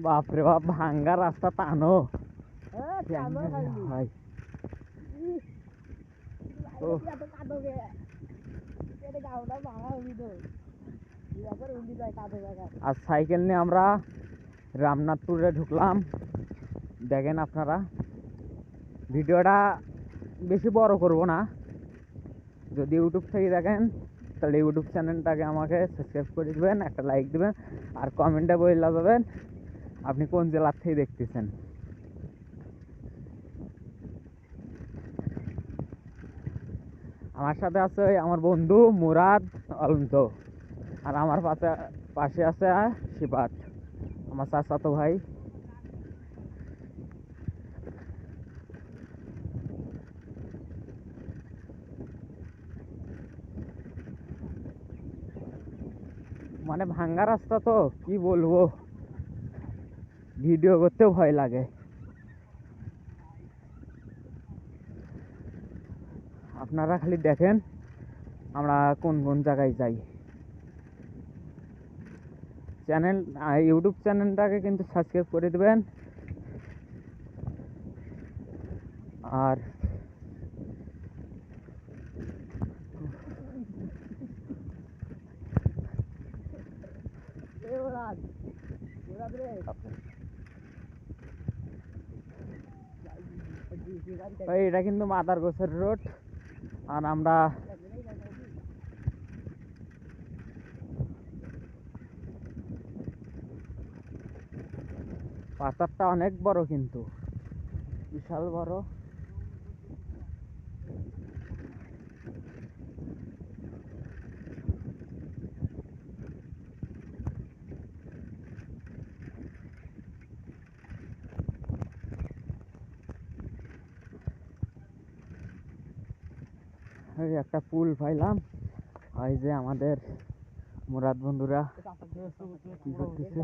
বাপরে বাপ, ভাঙ্গা রাস্তা টানো ভাই। আর সাইকেল নিয়ে আমরা রামনাথপুরে ঢুকলাম। দেখেন আপনারা, ভিডিওটা বেশি বড় করব না। যদি ইউটিউব থেকে দেখেন তাহলে ইউটিউব চ্যানেলটাকে আমাকে সাবস্ক্রাইব করে দেবেন, একটা লাইক দেবেন, আর কমেন্টে বলে যাবেন আপনি কোন জেলার থেকে দেখতেছেন। আমার সাথে আছে আমার বন্ধু মুরাদ অলন্ত, আর আমার পাশে আছে শিবাত, আমার চাচাতো ভাই। মানে ভাঙ্গা রাস্তা তো কি বলবো, ভিডিও করতেও ভয় লাগে। আপনারা খালি দেখেন আমরা কোন কোন জায়গায় যাই। ইউটিউব চ্যানেলটাকে কিন্তু সাবস্ক্রাইব করে দেবেন। আর এটা কিন্তু মাদার গোছের রোড। আর আমরা পাথরটা অনেক বড়, কিন্তু বিশাল বড়। একটা পুল পাইলাম। এই যে আমাদের মুরাদ বন্ধুরা কি করতেছে।